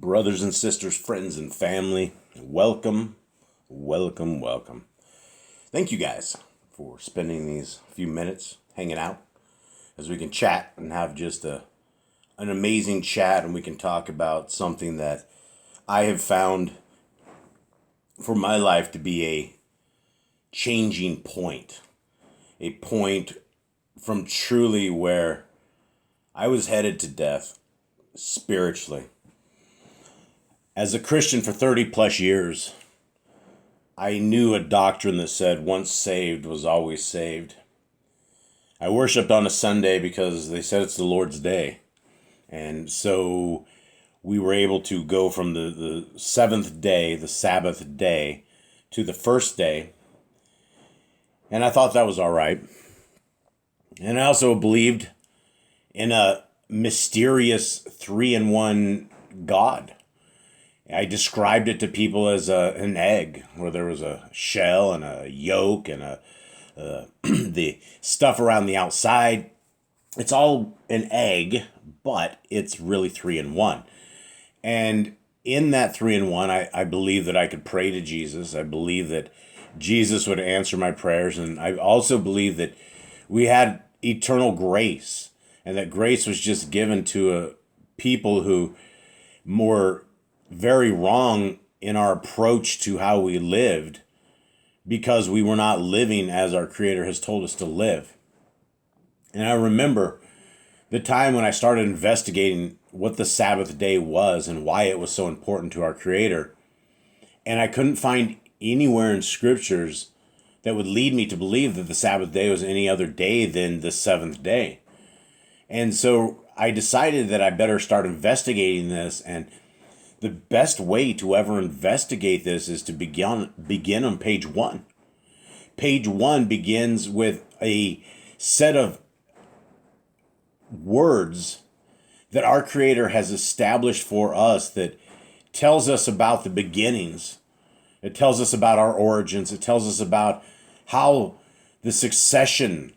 Brothers and sisters, friends and family, welcome, welcome, welcome. Thank you guys for spending these few minutes hanging out as we can chat and have just an amazing chat, and we can talk about something that I have found for my life to be a changing point. A point from truly where I was headed to death spiritually. As a Christian for 30 plus years, I knew a doctrine that said once saved was always saved. I worshiped on a Sunday because they said it's the Lord's day. And so we were able to go from the seventh day, the Sabbath day, to the first day. And I thought that was all right. And I also believed in a mysterious 3-in-1 God. I described it to people as an egg, where there was a shell and a yolk and the stuff around the outside. It's all an egg, but it's really 3-in-1. And in that 3-in-1, I believe that I could pray to Jesus. I believe that Jesus would answer my prayers. And I also believe that we had eternal grace, and that grace was just given to people who were very wrong in our approach to how we lived, because we were not living as our Creator has told us to live. And I remember the time when I started investigating what the Sabbath day was and why it was so important to our Creator. And I couldn't find anywhere in scriptures that would lead me to believe that the Sabbath day was any other day than the seventh day. And so I decided that I better start investigating this, and the best way to ever investigate this is to begin on page 1. Page 1 begins with a set of words that our Creator has established for us that tells us about the beginnings. It tells us about our origins. It tells us about how the succession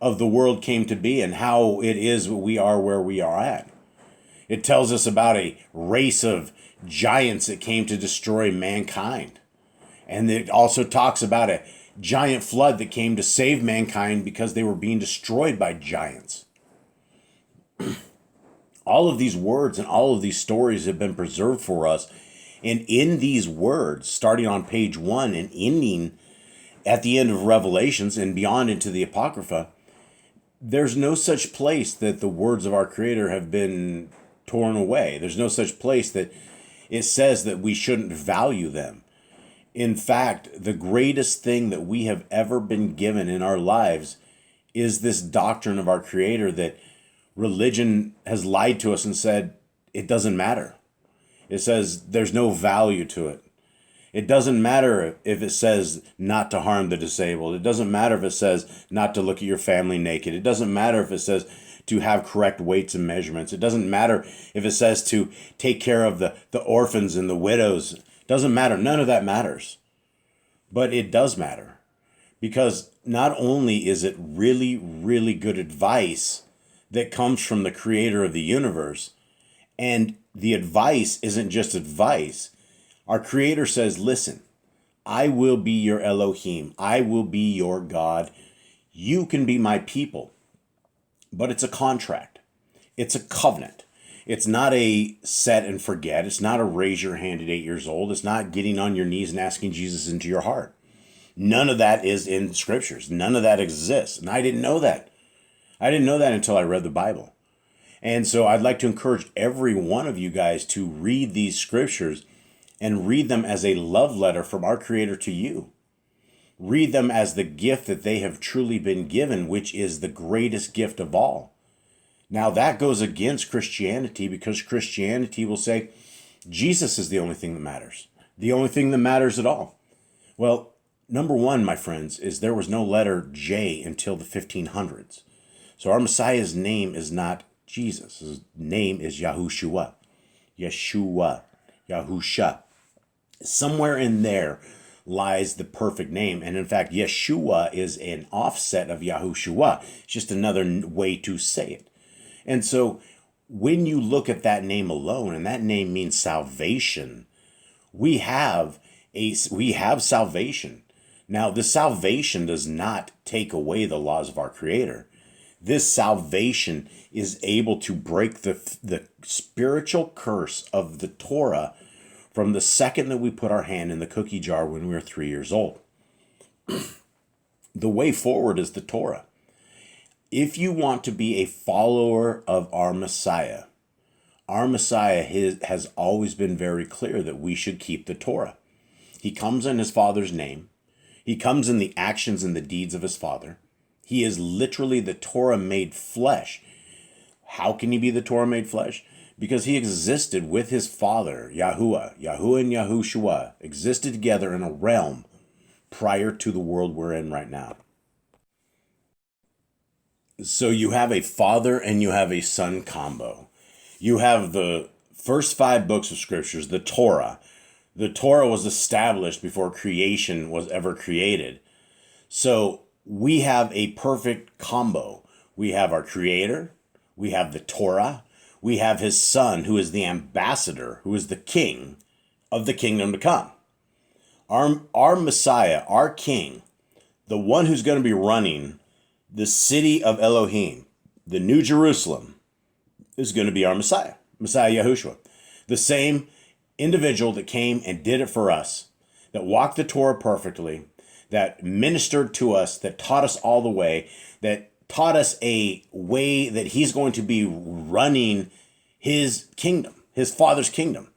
of the world came to be and how it is we are where we are at. It tells us about a race of giants that came to destroy mankind. And it also talks about a giant flood that came to save mankind because they were being destroyed by giants. All of these words and all of these stories have been preserved for us. And in these words, starting on page 1 and ending at the end of Revelations and beyond into the Apocrypha, there's no such place that the words of our Creator have been torn away. There's no such place that it says that we shouldn't value them. In fact, the greatest thing that we have ever been given in our lives is this doctrine of our Creator that religion has lied to us and said it doesn't matter. It says there's no value to it. It doesn't matter if it says not to harm the disabled. It doesn't matter if it says not to look at your family naked. It doesn't matter if it says to have correct weights and measurements. It doesn't matter if it says to take care of the orphans and the widows. It doesn't matter. None of that matters. But it does matter, because not only is it really, really good advice that comes from the Creator of the universe, and the advice isn't just advice. Our Creator says, listen, I will be your Elohim. I will be your God. You can be my people. But it's a contract. It's a covenant. It's not a set and forget. It's not a raise your hand at 8 years old. It's not getting on your knees and asking Jesus into your heart. None of that is in scriptures. None of that exists. And I didn't know that. I didn't know that until I read the Bible. And so I'd like to encourage every one of you guys to read these scriptures and read them as a love letter from our Creator to you. Read them as the gift that they have truly been given, which is the greatest gift of all. Now that goes against Christianity, because Christianity will say Jesus is the only thing that matters. The only thing that matters at all. Well, number one, my friends, is there was no letter J until the 1500s. So our Messiah's name is not Jesus. His name is Yahushua. Yahusha. Somewhere in there lies the perfect name. And in fact, Yeshua is an offset of Yahushua. It's just another way to say it. And so when you look at that name alone, and that name means salvation, we have salvation. Now, this salvation does not take away the laws of our Creator. This salvation is able to break the spiritual curse of the Torah from the second that we put our hand in the cookie jar when we were 3 years old. The way forward is the Torah. If you want to be a follower of our Messiah has always been very clear that we should keep the Torah. He comes in his Father's name. He comes in the actions and the deeds of his Father. He is literally the Torah made flesh. How can he be the Torah made flesh? Because he existed with his Father, Yahuwah and Yahushua, existed together in a realm prior to the world we're in right now. So you have a Father and you have a Son combo. You have the first 5 books of Scriptures, the Torah. The Torah was established before creation was ever created. So we have a perfect combo. We have our Creator, we have the Torah, we have his Son, who is the ambassador, who is the king of the kingdom to come. Our Messiah, our King, the one who's going to be running the city of Elohim, the New Jerusalem, is going to be our Messiah, Messiah Yahushua. The same individual that came and did it for us, that walked the Torah perfectly, that ministered to us, that taught us all the way, that taught us a way that he's going to be running his kingdom, his Father's kingdom.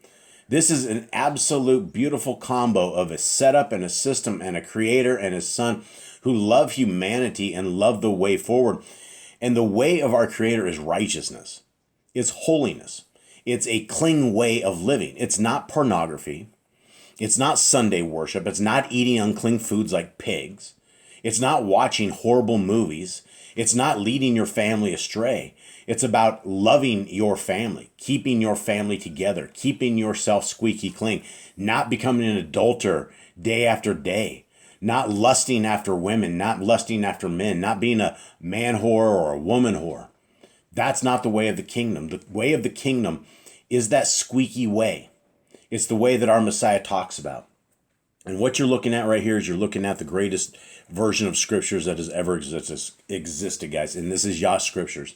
This is an absolute beautiful combo of a setup and a system and a Creator and his Son who love humanity and love the way forward. And the way of our Creator is righteousness. It's holiness. It's a clean way of living. It's not pornography. It's not Sunday worship. It's not eating unclean foods like pigs. It's not watching horrible movies. It's not leading your family astray. It's about loving your family, keeping your family together, keeping yourself squeaky clean, not becoming an adulterer day after day, not lusting after women, not lusting after men, not being a man whore or a woman whore. That's not the way of the kingdom. The way of the kingdom is that squeaky way. It's the way that our Messiah talks about. And what you're looking at right here is you're looking at the greatest version of Scriptures that has ever existed, guys. And this is Yah Scriptures.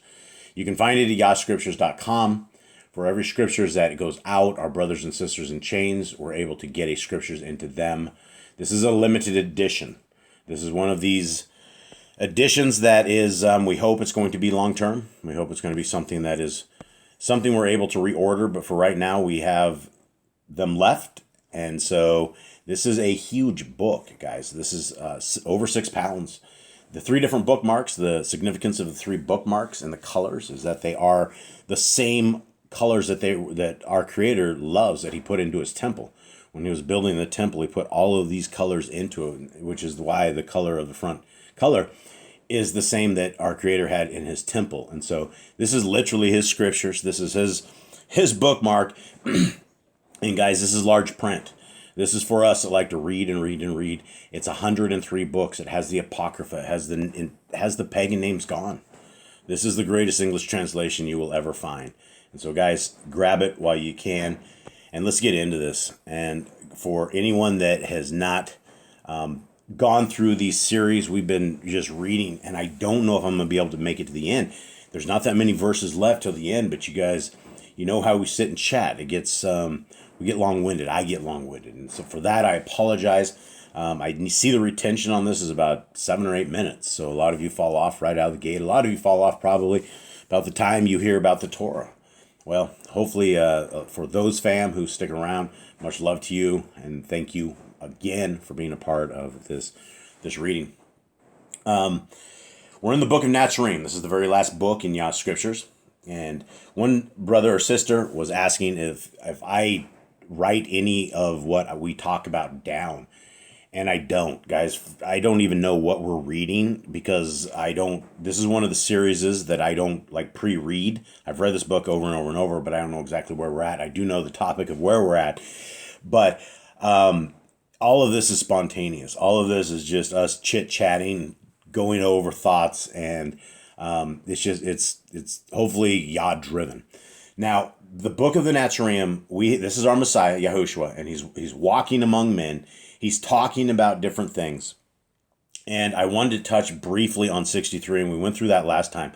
You can find it at yahscriptures.com. For every Scriptures that goes out, our brothers and sisters in chains, we're able to get a Scriptures into them. This is a limited edition. This is one of these editions that is, we hope it's going to be long-term. We hope it's going to be something that is something we're able to reorder. But for right now, we have them left. And so this is a huge book, guys. This is over 6 pounds. The 3 different bookmarks, the significance of the 3 bookmarks and the colors is that they are the same colors that our Creator loves, that he put into his temple. When he was building the temple, he put all of these colors into it, which is why the color of the front color is the same that our Creator had in his temple. And so this is literally his Scriptures. This is his bookmark. And guys, this is large print. This is for us that like to read and read and read. It's 103 books. It has the Apocrypha. It has the pagan names gone. This is the greatest English translation you will ever find. And so, guys, grab it while you can, and let's get into this. And for anyone that has not gone through these series, we've been just reading, and I don't know if I'm going to be able to make it to the end. There's not that many verses left till the end, but you guys, you know how we sit and chat. It gets we get long-winded. I get long-winded. And so for that, I apologize. I see the retention on this is about 7 or 8 minutes. So a lot of you fall off right out of the gate. A lot of you fall off probably about the time you hear about the Torah. Well, hopefully for those fam who stick around, much love to you. And thank you again for being a part of this reading. We're in the book of Nazarene. This is the very last book in Yah Scriptures. And one brother or sister was asking if I write any of what we talk about down. And I don't, guys. I don't even know what we're reading because this is one of the series that I don't like pre-read. I've read this book over and over and over, but I don't know exactly where we're at. I do know the topic of where we're at. But all of this is spontaneous. All of this is just us chit-chatting, going over thoughts, and It's hopefully Yah driven. Now, the book of the Nazarene, this is our Messiah, Yahushua, and he's walking among men. He's talking about different things. And I wanted to touch briefly on 63, and we went through that last time.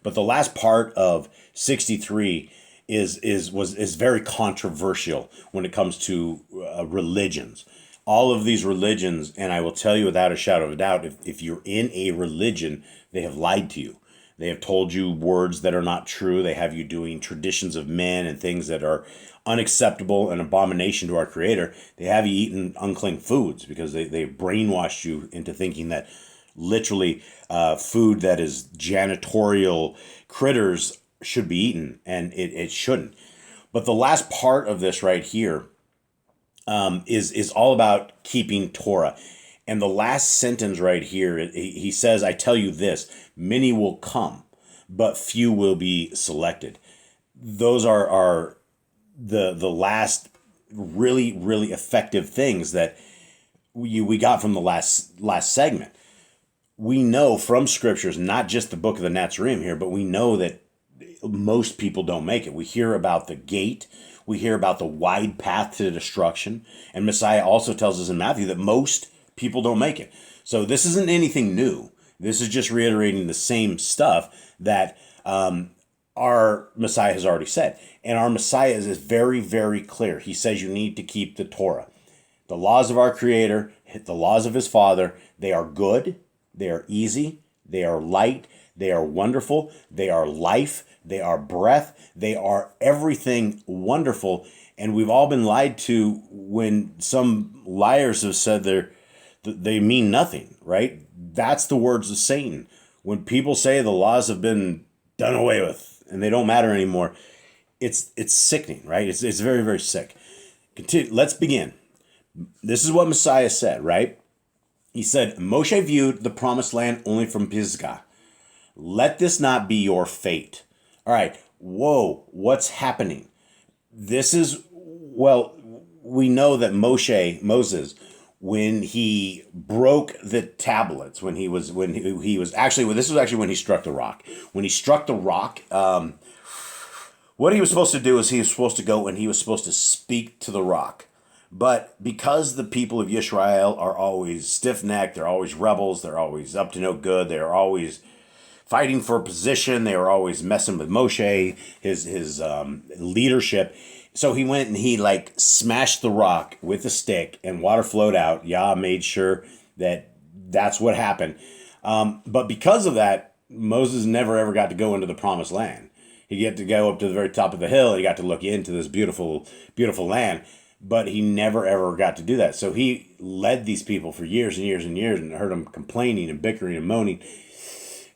But the last part of 63 is very controversial when it comes to religions. All of these religions, and I will tell you without a shadow of a doubt, if you're in a religion, they have lied to you. They have told you words that are not true. They have you doing traditions of men and things that are unacceptable and abomination to our Creator. They have you eating unclean foods because they brainwashed you into thinking that literally food that is janitorial critters should be eaten, and it shouldn't. But the last part of this right here is all about keeping Torah. And the last sentence right here, he says, I tell you this, many will come, but few will be selected. Those are the last really, really effective things that we got from the last segment. We know from scriptures, not just the book of the Nazarene here, but we know that most people don't make it. We hear about the gate. We hear about the wide path to destruction. And Messiah also tells us in Matthew that most people don't make it. So this isn't anything new. This is just reiterating the same stuff that our Messiah has already said. And our Messiah is very, very clear. He says you need to keep the Torah. The laws of our Creator, the laws of His Father, they are good, they are easy, they are light, they are wonderful, they are life, they are breath, they are everything wonderful. And we've all been lied to when some liars have said they mean nothing, right? That's the words of Satan. When people say the laws have been done away with and they don't matter anymore, it's sickening, right? It's very, very sick. Continue. Let's begin. This is what Messiah said, right? He said, Moshe viewed the promised land only from Pisgah. Let this not be your fate. All right. Whoa, what's happening? This is, well, we know that Moses, when he broke the tablets, when he was actually, this was actually when he struck the rock. When he struck the rock, what he was supposed to do is he was supposed to go and he was supposed to speak to the rock. But because the people of Israel are always stiff-necked, they're always rebels, they're always up to no good, they're always fighting for a position, they were always messing with Moshe, his leadership. So he went and he smashed the rock with a stick and water flowed out. Yah made sure that that's what happened. But because of that, Moses never ever got to go into the promised land. He got to go up to the very top of the hill. He got to look into this beautiful, beautiful land. But he never ever got to do that. So he led these people for years and years and years and heard them complaining and bickering and moaning.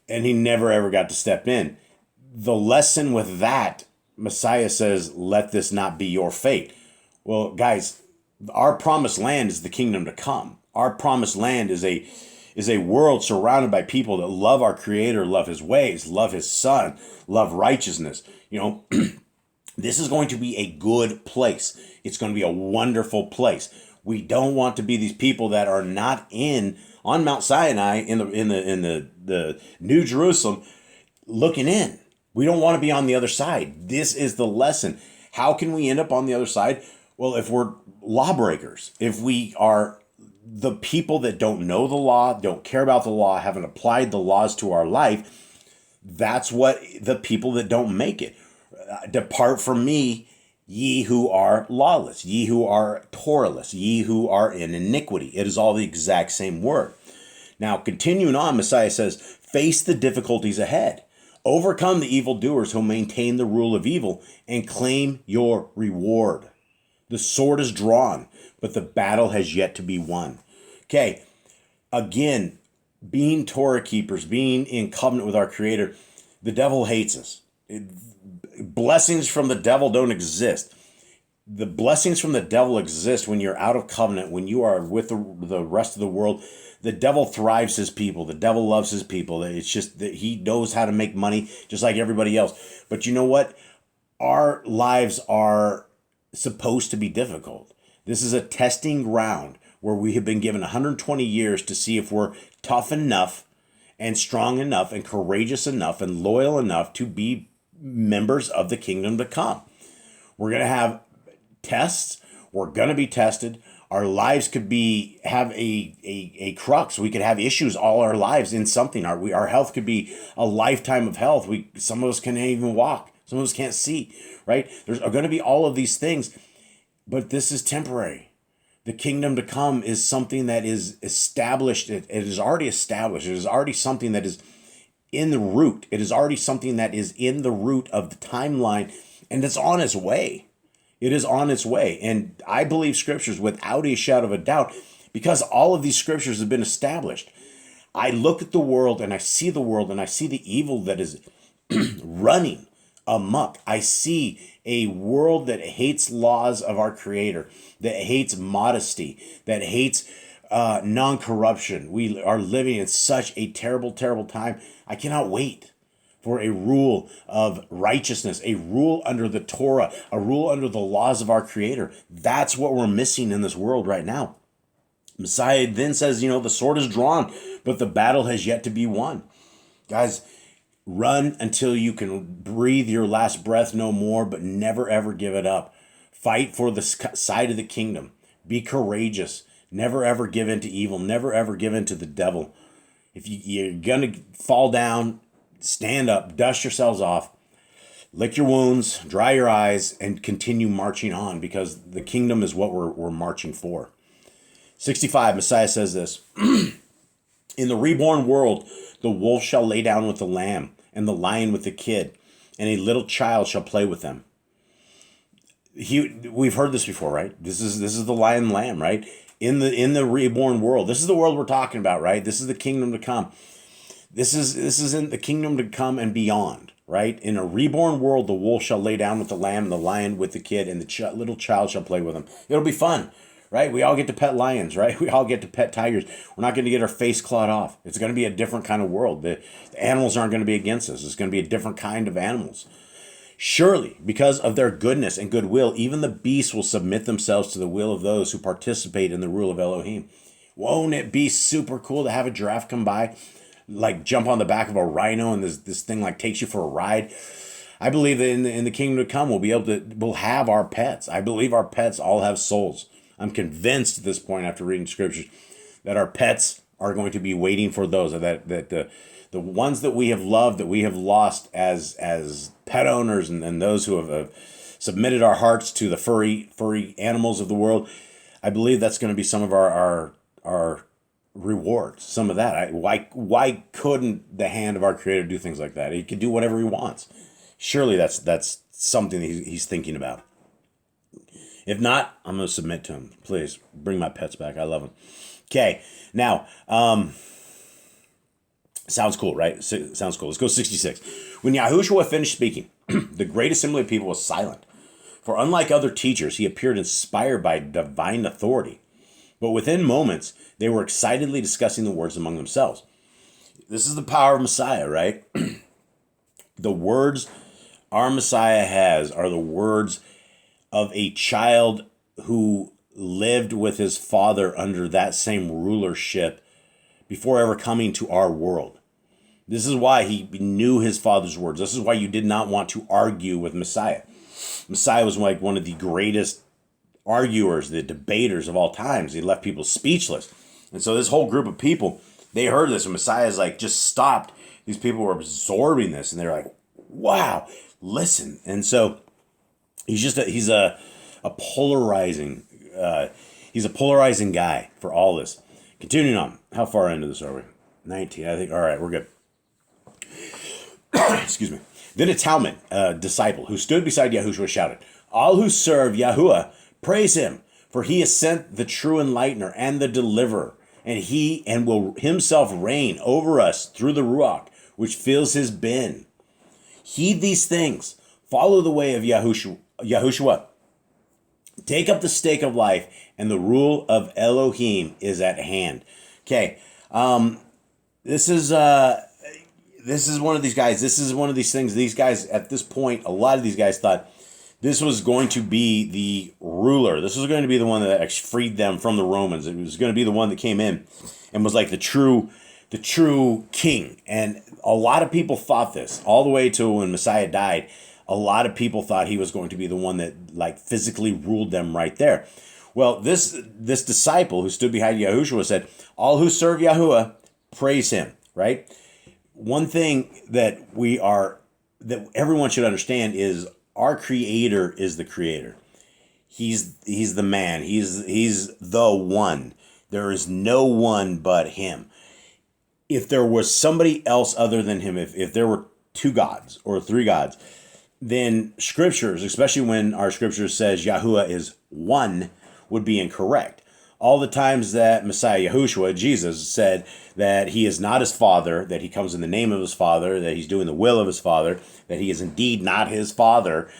And he never ever got to step in. The lesson with that, Messiah says, let this not be your fate. Well, guys, our promised land is the kingdom to come. Our promised land is a world surrounded by people that love our Creator, love His ways, love His Son, love righteousness. This is going to be a good place. It's going to be a wonderful place. We don't want to be these people that are not on Mount Sinai in the New Jerusalem looking in. We don't want to be on the other side. This is the lesson. How can we end up on the other side? Well, if we're lawbreakers, if we are the people that don't know the law, don't care about the law, haven't applied the laws to our life, that's what the people that don't make it. Depart from me, ye who are lawless, ye who are Torahless, ye who are in iniquity. It is all the exact same word. Now, continuing on, Messiah says, face the difficulties ahead. Overcome the evildoers who maintain the rule of evil and claim your reward. The sword is drawn, but the battle has yet to be won. Okay, again, being Torah keepers, being in covenant with our Creator, the devil hates us. Blessings from the devil don't exist. The blessings from the devil exist when you're out of covenant, when you are with the rest of the world. The devil thrives his people. The devil loves his people. It's just that he knows how to make money just like everybody else. But you know what? Our lives are supposed to be difficult. This is a testing ground where we have been given 120 years to see if we're tough enough and strong enough and courageous enough and loyal enough to be members of the kingdom to come. We're going to have tests. We're going to be tested. Our lives could have a crux. We could have issues all our lives in something. Our health could be a lifetime of health. Some of us can't even walk. Some of us can't see, right? There's going to be all of these things, but this is temporary. The kingdom to come is something that is established. It is already established. It is already something that is in the root. It is already something that is in the root of the timeline, and it's on its way. It is on its way. And I believe scriptures without a shadow of a doubt, because all of these scriptures have been established. I look at the world and I see the world and I see the evil that is running amok. I see a world that hates laws of our Creator, that hates modesty, that hates non-corruption. We are living in such a terrible, terrible time. I cannot wait for a rule of righteousness, a rule under the Torah, a rule under the laws of our Creator. That's what we're missing in this world right now. Messiah then says, the sword is drawn, but the battle has yet to be won. Guys, run until you can breathe your last breath no more, but never ever give it up. Fight for the side of the kingdom. Be courageous. Never ever give in to evil. Never ever give in to the devil. If you're going to fall down, stand up, dust yourselves off, lick your wounds, dry your eyes, and continue marching on, because the kingdom is what we're marching for. 65, Messiah says this, in the reborn world, the wolf shall lay down with the lamb, and the lion with the kid, and a little child shall play with them. We've heard this before, right? This is the lion and lamb, right? In the reborn world. This is the world we're talking about, right? This is the kingdom to come. This is in the kingdom to come and beyond, right? In a reborn world, the wolf shall lay down with the lamb, and the lion with the kid, and the little child shall play with them. It'll be fun, right? We all get to pet lions, right? We all get to pet tigers. We're not going to get our face clawed off. It's going to be a different kind of world. The animals aren't going to be against us. It's going to be a different kind of animals. Surely, because of their goodness and goodwill, even the beasts will submit themselves to the will of those who participate in the rule of Elohim. Won't it be super cool to have a giraffe come by, like jump on the back of a rhino, and this thing like takes you for a ride? I believe that in the kingdom to come, we'll have our pets. I believe our pets all have souls. I'm convinced at this point, after reading scriptures, that our pets are going to be waiting for those, that the ones that we have loved, that we have lost as pet owners, and those who have submitted our hearts to the furry animals of the world. I believe that's going to be some of our rewards. Some of that. Why couldn't the hand of our Creator do things like that? He could do whatever he wants. Surely that's something that he's thinking about. If not, I'm going to submit to him. Please bring my pets back. I love them. Okay, now, sounds cool, right? Sounds cool. Let's go 66. When Yahushua finished speaking, the great assembly of people was silent. For unlike other teachers, he appeared inspired by divine authority. But within moments, they were excitedly discussing the words among themselves. This is the power of Messiah, right? The words our Messiah has are the words of a child who lived with his father under that same rulership before ever coming to our world. This is why he knew his father's words. This is why you did not want to argue with Messiah. Messiah was like one of the greatest arguers, the debaters of all times. He left people speechless. And so this whole group of people, they heard this, and Messiah's like just stopped. These people were absorbing this, and they're like, wow, listen. And so he's a polarizing guy for all this. Continuing on, how far into this are we? 19, I think. All right, we're good. Excuse me. Then a Talmud disciple who stood beside Yahushua shouted, "All who serve Yahuwah, praise him, for he has sent the true enlightener and the deliverer, and will himself reign over us through the Ruach, which fills his bin. Heed these things. Follow the way of Yahushua. Take up the stake of life, and the rule of Elohim is at hand." Okay, this is one of these guys. This is one of these things. These guys, at this point, a lot of these guys thought this was going to be the ruler. This was going to be the one that actually freed them from the Romans. It was going to be the one that came in and was like the true the true king. And a lot of people thought this all the way to when Messiah died. A lot of people thought he was going to be the one that like physically ruled them right there. Well, this disciple who stood behind Yahushua said, all who serve Yahuwah, praise him, right? One thing that everyone should understand is our creator is the creator. He's the man. He's the one. There is no one but him. If there was somebody else other than him, if there were two gods or three gods, then scriptures, especially when our scripture says Yahuwah is one, would be incorrect. All the times that Messiah Yahushua, Jesus, said that he is not his father, that he comes in the name of his father, that he's doing the will of his father, that he is indeed not his father,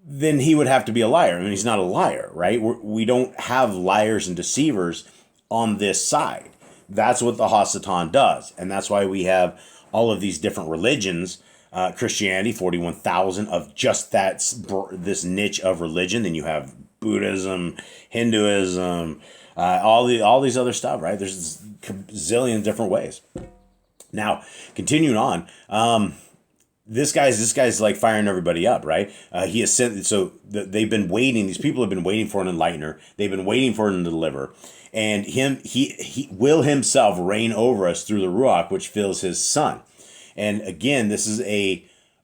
then he would have to be a liar. I mean, he's not a liar, right? We don't have liars and deceivers on this side. That's what the Hasatan does. And that's why we have all of these different religions. Christianity, 41,000 of just this niche of religion. Then you have Buddhism, Hinduism, all these other stuff, right? There's a zillion different ways. Now, continuing on, this guy's like firing everybody up, right? He has sent, so they've been waiting. These people have been waiting for an enlightener. They've been waiting for him to deliver, and he will himself reign over us through the Ruach, which fills his son. And again, this is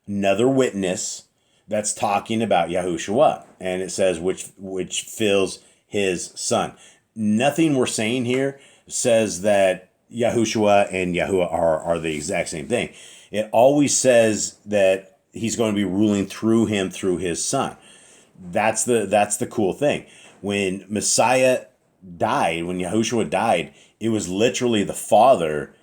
another witness that's talking about Yahushua, and it says which fills his son. Nothing we're saying here says that Yahushua and Yahuwah are the exact same thing. It always says that he's going to be ruling through him, through his son. That's the cool thing. When Messiah died, when Yahushua died, it was literally the Father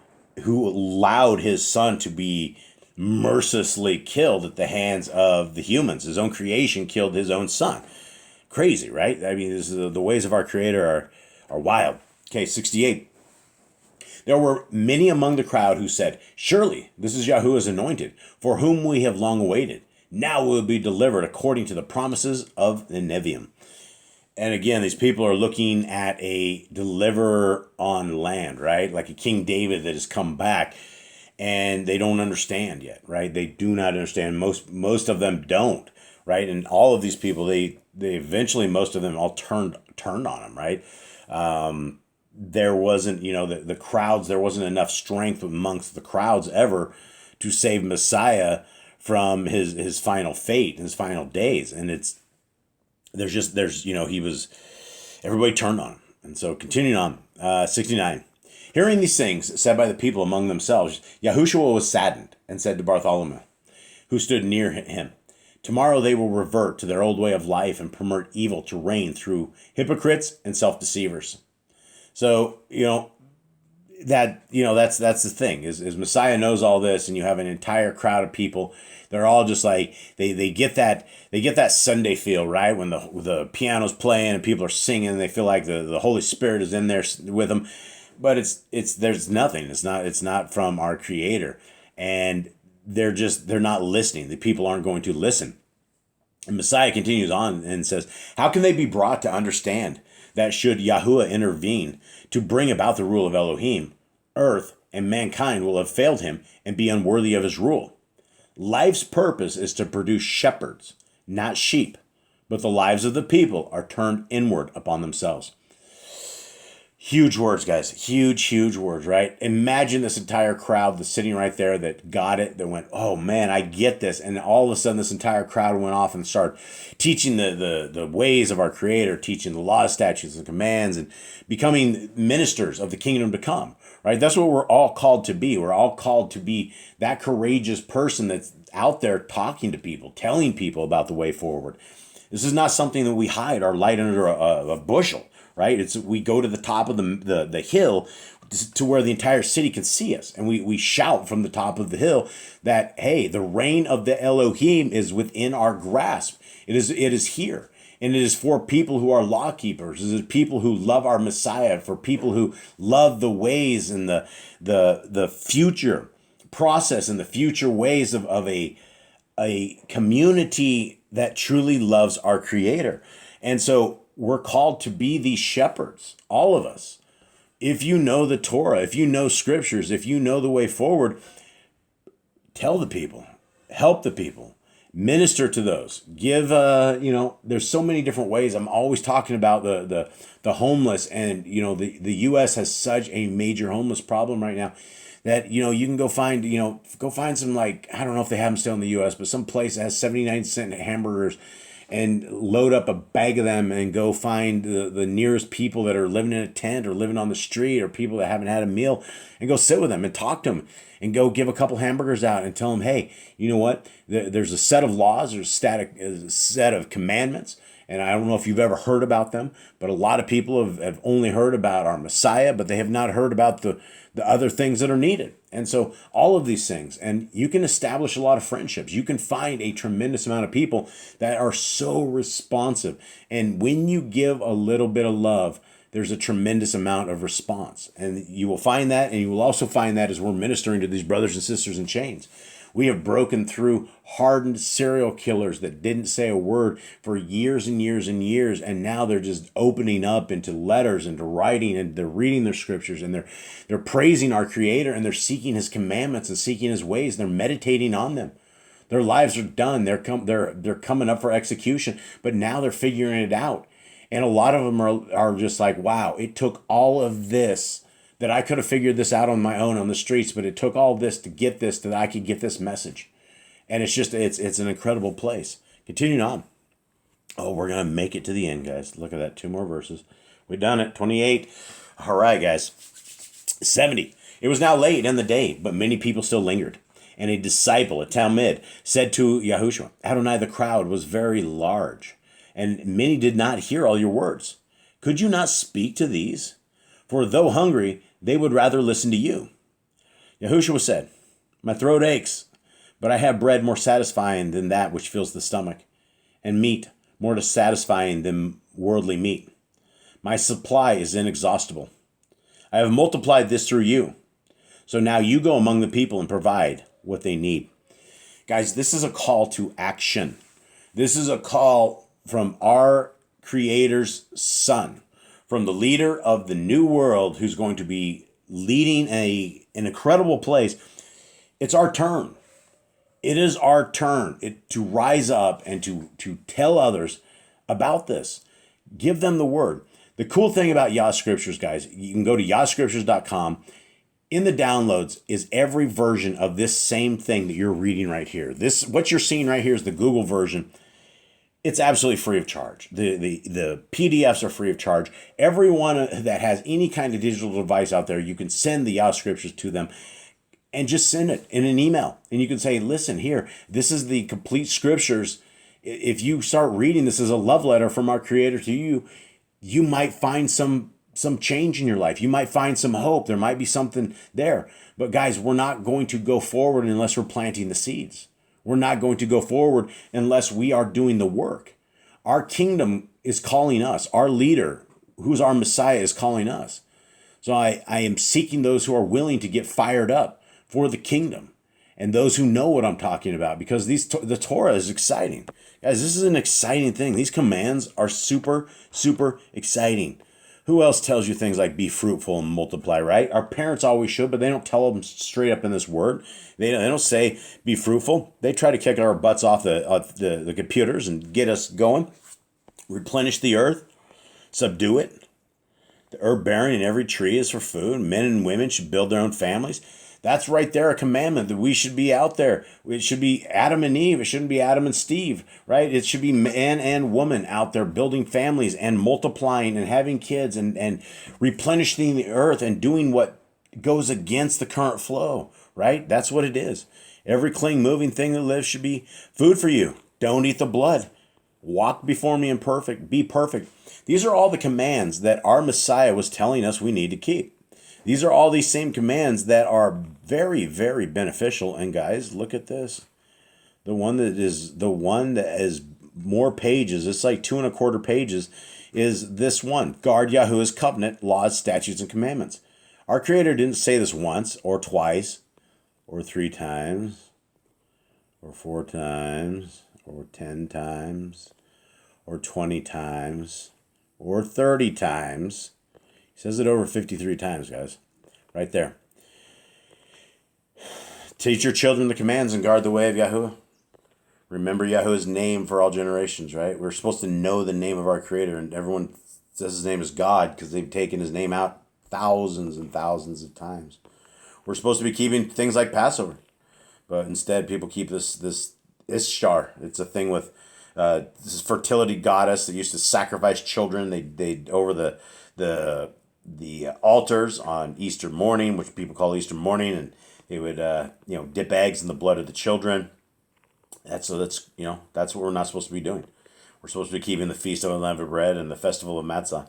who allowed his son to be mercilessly killed at the hands of the humans. His own creation killed his own son. Crazy, right? I mean, the ways of our Creator are wild. Okay, 68. There were many among the crowd who said, surely this is Yahuwah's anointed, for whom we have long awaited. Now we will be delivered according to the promises of the Nevi'im. And again, these people are looking at a deliverer on land, right? Like a King David that has come back, and they don't understand yet, right? They do not understand. Most of them don't, right? And all of these people, they eventually, most of them all turned on him, right? There wasn't, the crowds, there wasn't enough strength amongst the crowds ever to save Messiah from his final fate, his final days. And everybody turned on him. And so continuing on, 69. Hearing these things said by the people among themselves, Yahushua was saddened and said to Bartholomew, who stood near him, tomorrow they will revert to their old way of life and permit evil to reign through hypocrites and self-deceivers. So, that's the thing is Messiah knows all this, and you have an entire crowd of people. They're all just like, they get that Sunday feel, right? When the piano's playing and people are singing, and they feel like the Holy Spirit is in there with them. But there's nothing. It's not from our Creator. And they're not listening. The people aren't going to listen. And Messiah continues on and says, how can they be brought to understand that should Yahuwah intervene to bring about the rule of Elohim, earth and mankind will have failed him and be unworthy of his rule? Life's purpose is to produce shepherds, not sheep, but the lives of the people are turned inward upon themselves. Huge words, guys. Huge words, right? Imagine this entire crowd that's sitting right there that got it, that went, oh man, I get this. And all of a sudden this entire crowd went off and started teaching the ways of our Creator, teaching the laws, statutes, and commands, and becoming ministers of the kingdom to come, right? That's what we're all called to be. We're all called to be that courageous person that's out there talking to people, telling people about the way forward. This is not something that we hide our light under a bushel. Right? We go to the top of the hill to where the entire city can see us. And we shout from the top of the hill that, hey, the reign of the Elohim is within our grasp. It is here. And it is for people who are law keepers. It is people who love our Messiah, for people who love the ways and the future process and the future ways of a community that truly loves our Creator. And so we're called to be these shepherds, all of us, if you know the Torah, if you know scriptures, if you know the way forward, tell the people, help the people, minister to those. Give, there's so many different ways. I'm always talking about the homeless, and the U.S. has such a major homeless problem right now that you can go find some, like, I don't know if they have them still in the U.S., but some place that has 79-cent hamburgers, and load up a bag of them and go find the nearest people that are living in a tent or living on the street or people that haven't had a meal, and go sit with them and talk to them and go give a couple hamburgers out and tell them, hey, you know what? There's a set of laws, there's a set of commandments. And I don't know if you've ever heard about them, but a lot of people have only heard about our Messiah, but they have not heard about the other things that are needed. And so all of these things, and you can establish a lot of friendships. You can find a tremendous amount of people that are so responsive. And when you give a little bit of love, there's a tremendous amount of response. And you will find that, and you will also find that as we're ministering to these brothers and sisters in chains. We have broken through hardened serial killers that didn't say a word for years and years and years, and now they're just opening up into letters and to writing, and they're reading their scriptures, and they're praising our Creator, and they're seeking His commandments and seeking His ways. They're meditating on them. Their lives are done. They're coming up for execution, but now they're figuring it out. And a lot of them are just like, wow, it took all of this, that I could have figured this out on my own on the streets, but it took all this to get this, that I could get this message. And it's an incredible place. Continuing on. Oh, we're going to make it to the end, guys. Look at that. 2 more verses. We've done it. 28. All right, guys. 70. It was now late in the day, but many people still lingered. And a disciple, a Talmud, said to Yahushua, Adonai, the crowd was very large, and many did not hear all your words. Could you not speak to these? For though hungry, they would rather listen to you. Yahushua said, my throat aches, but I have bread more satisfying than that which fills the stomach, and meat more satisfying than worldly meat. My supply is inexhaustible. I have multiplied this through you. So now you go among the people and provide what they need. Guys, this is a call to action. This is a call from our Creator's Son, from the leader of the new world who's going to be leading an incredible place. It's our turn. It is our turn to rise up and to tell others about this. Give them the word. The cool thing about Yah Scriptures, guys, you can go to yahscriptures.com. In the downloads is every version of this same thing that you're reading right here. What you're seeing right here is the Google version. It's absolutely free of charge. The PDFs are free of charge. Everyone that has any kind of digital device out there, you can send the Yah Scriptures to them and just send it in an email. And you can say, listen, here, this is the complete scriptures. If you start reading this as a love letter from our Creator to you, you might find some change in your life. You might find some hope. There might be something there. But guys, we're not going to go forward unless we're planting the seeds. We're not going to go forward unless we are doing the work. Our kingdom is calling us. Our leader, who's our Messiah, is calling us. So I am seeking those who are willing to get fired up for the kingdom, and those who know what I'm talking about, because the Torah is exciting. Guys, this is an exciting thing. These commands are super, super exciting. Who else tells you things like be fruitful and multiply, right? Our parents always should, but they don't tell them straight up in this word. They don't say be fruitful. They try to kick our butts off the computers and get us going. Replenish the earth, subdue it. The herb bearing in every tree is for food. Men and women should build their own families. That's right there, a commandment that we should be out there. It should be Adam and Eve. It shouldn't be Adam and Steve, right? It should be man and woman out there building families and multiplying and having kids and replenishing the earth and doing what goes against the current flow, right? That's what it is. Every clean, moving thing that lives should be food for you. Don't eat the blood. Walk before me in perfect. Be perfect. These are all the commands that our Messiah was telling us we need to keep. These are all these same commands that are very, very beneficial. And guys, look at this. The one that is more pages, it's like 2.25 pages, is this one. Guard Yahuwah's covenant, laws, statutes, and commandments. Our Creator didn't say this once or twice or 3 times or 4 times or 10 times or 20 times or 30 times. He says it over 53 times, guys. Right there. Teach your children the commands and guard the way of Yahuwah. Remember Yahuwah's name for all generations, right? We're supposed to know the name of our Creator, and everyone says his name is God because they've taken his name out thousands and thousands of times. We're supposed to be keeping things like Passover, but instead people keep this Ishtar. It's a thing with this fertility goddess that used to sacrifice children. They over the altars on Easter morning, which people call Easter morning, and they would dip eggs in the blood of the children. That's what we're not supposed to be doing. We're supposed to be keeping the Feast of Unleavened Bread and the Festival of Matzah.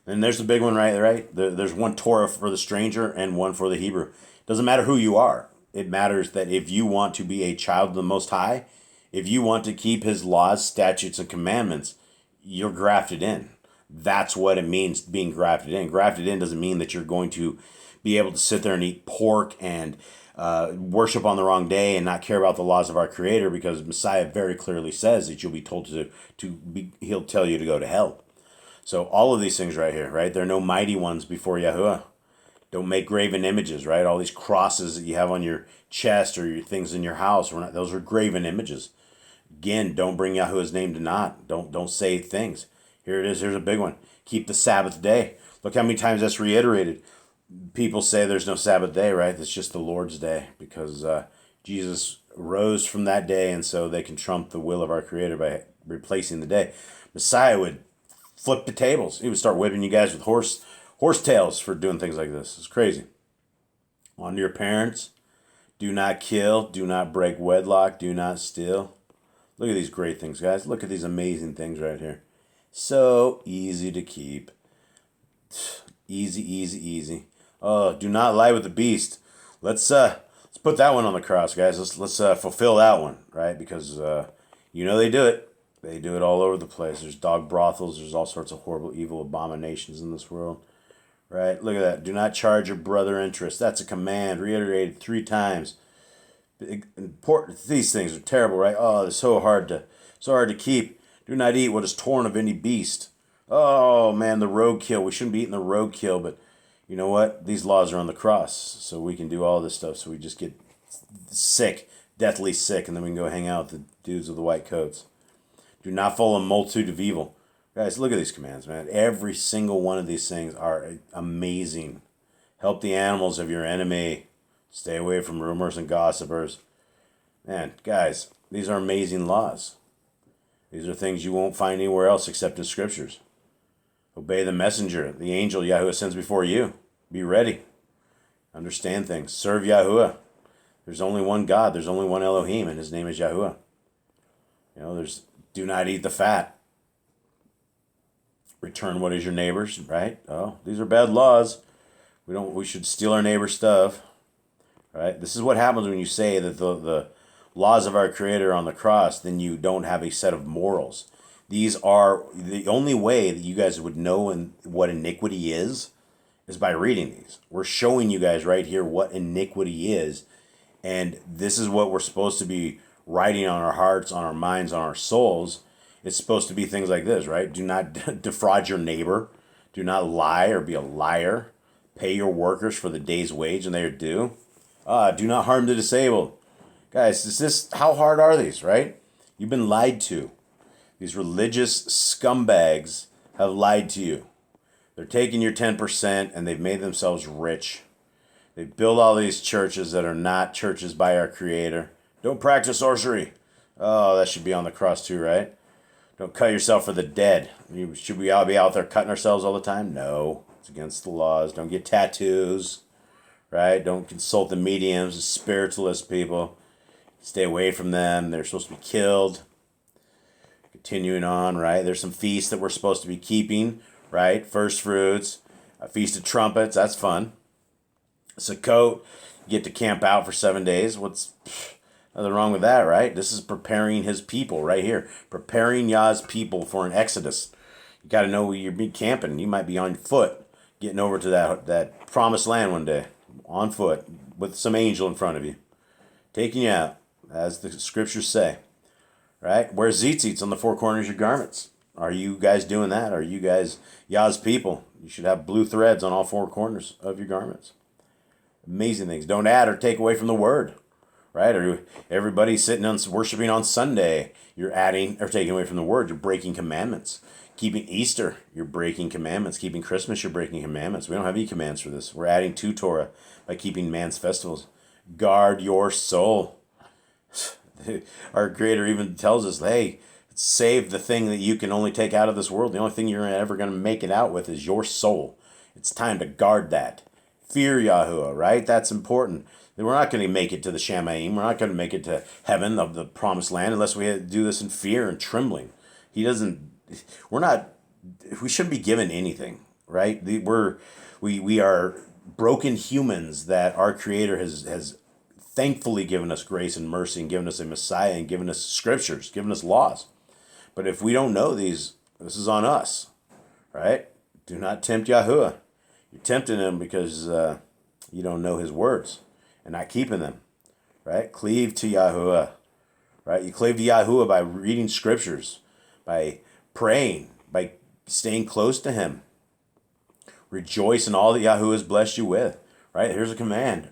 And there's the big one, right? There's one Torah for the stranger and one for the Hebrew. Doesn't matter who you are. It matters that if you want to be a child of the Most High, if you want to keep his laws, statutes, and commandments, you're grafted in. That's what it means being grafted in. Grafted in doesn't mean that you're going to be able to sit there and eat pork and worship on the wrong day and not care about the laws of our Creator, because Messiah very clearly says that you'll be told he'll tell you to go to hell. So all of these things right here, right? There are no mighty ones before Yahuwah. Don't make graven images, right? All these crosses that you have on your chest or your things in your house, those are graven images. Again, don't bring Yahuwah's name to naught. Don't say things. Here it is. Here's a big one. Keep the Sabbath day. Look how many times that's reiterated. People say there's no Sabbath day, right? It's just the Lord's day, because Jesus rose from that day, and so they can trump the will of our Creator by replacing the day. Messiah would flip the tables. He would start whipping you guys with horse tails for doing things like this. It's crazy. On to your parents. Do not kill. Do not break wedlock. Do not steal. Look at these great things, guys. Look at these amazing things right here. So easy to keep. Easy, easy, easy. Oh, do not lie with the beast. Let's put that one on the cross, guys. Let's fulfill that one, right? Because they do it. They do it all over the place. There's dog brothels. There's all sorts of horrible, evil abominations in this world, right? Look at that. Do not charge your brother interest. That's a command reiterated 3 times. These things are terrible, right? Oh, they're so hard to keep. Do not eat what is torn of any beast. Oh man, the roadkill. We shouldn't be eating the roadkill, but you know what? These laws are on the cross, so we can do all this stuff. So we just get sick, deathly sick, and then we can go hang out with the dudes with the white coats. Do not follow a multitude of evil. Guys, look at these commands, man. Every single one of these things are amazing. Help the animals of your enemy. Stay away from rumors and gossipers. Man, guys, these are amazing laws. These are things you won't find anywhere else except in Scriptures. Obey the messenger, the angel Yahuwah sends before you. Be ready. Understand things. Serve Yahuwah. There's only one God. There's only one Elohim, and his name is Yahuwah. There's do not eat the fat. Return what is your neighbor's, right? Oh, these are bad laws. We should steal our neighbor's stuff. Right? This is what happens when you say that the laws of our Creator are on the cross, then you don't have a set of morals. These are the only way that you guys would know what iniquity is by reading these. We're showing you guys right here what iniquity is, and this is what we're supposed to be writing on our hearts, on our minds, on our souls. It's supposed to be things like this, right? Do not defraud your neighbor. Do not lie or be a liar. Pay your workers for the day's wage and they are due. Do not harm the disabled. Guys, how hard are these, right? You've been lied to. These religious scumbags have lied to you. They're taking your 10% and they've made themselves rich. They build all these churches that are not churches by our Creator. Don't practice sorcery. Oh, that should be on the cross too, right? Don't cut yourself for the dead. Should we all be out there cutting ourselves all the time? No, it's against the laws. Don't get tattoos, right? Don't consult the mediums, the spiritualist people. Stay away from them. They're supposed to be killed. Continuing on, right? There's some feasts that we're supposed to be keeping, right? First fruits, a feast of trumpets. That's fun. Sukkot, you get to camp out for 7 days. What's nothing wrong with that, right? This is preparing his people right here. Preparing Yah's people for an exodus. You got to know where you're be camping. You might be on foot, getting over to that promised land one day, on foot, with some angel in front of you, taking you out, as the Scriptures say. Right? Wear tzitzits on the 4 corners of your garments. Are you guys doing that? Are you guys Yah's people? You should have blue threads on all four corners of your garments. Amazing things. Don't add or take away from the word, right? Or everybody sitting on worshiping on Sunday, you're adding or taking away from the word. You're breaking commandments. Keeping Easter, you're breaking commandments. Keeping Christmas, you're breaking commandments. We don't have any commands for this. We're adding to Torah by keeping man's festivals. Guard your soul. Our Creator even tells us, hey, save the thing that you can only take out of this world. The only thing you're ever going to make it out with is your soul. It's time to guard that. Fear Yahuwah, right? That's important. We're not going to make it to the Shamayim. We're not going to make it to heaven, of the promised land, unless we do this in fear and trembling. We shouldn't be given anything, right? We are broken humans that our Creator has thankfully given us grace and mercy and given us a Messiah and given us scriptures, given us laws. But if we don't know these, this is on us, right? Do not tempt Yahuwah. You're tempting him because you don't know his words and not keeping them, right? Cleave to Yahuwah, right? You cleave to Yahuwah by reading scriptures, by praying, by staying close to him. Rejoice in all that Yahuwah has blessed you with, right? Here's a command.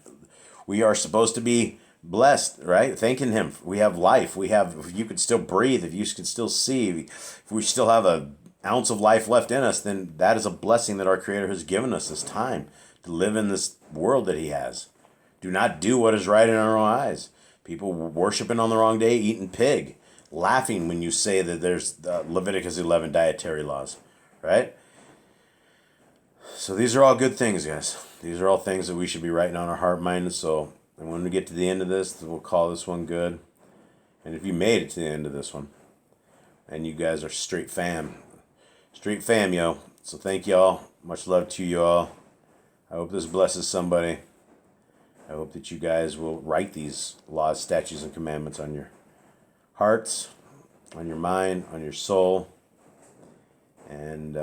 We are supposed to be blessed, right? Thanking him. We have life. If you could still breathe, if you could still see, if we still have an ounce of life left in us, then that is a blessing that our Creator has given us this time to live in this world that he has. Do not do what is right in our own eyes. People worshiping on the wrong day, eating pig, laughing when you say that there's Leviticus 11 dietary laws, right? So these are all good things, guys. These are all things that we should be writing on our heart, mind, and soul. And when we get to the end of this, we'll call this one good. And if you made it to the end of this one, and you guys are straight fam, yo. So thank y'all. Much love to you all. I hope this blesses somebody. I hope that you guys will write these laws, statutes, and commandments on your hearts, on your mind, on your soul. And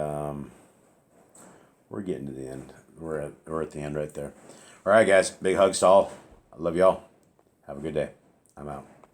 we're getting to the end. We're at the end right there. All right, guys. Big hugs to all. I love y'all. Have a good day. I'm out.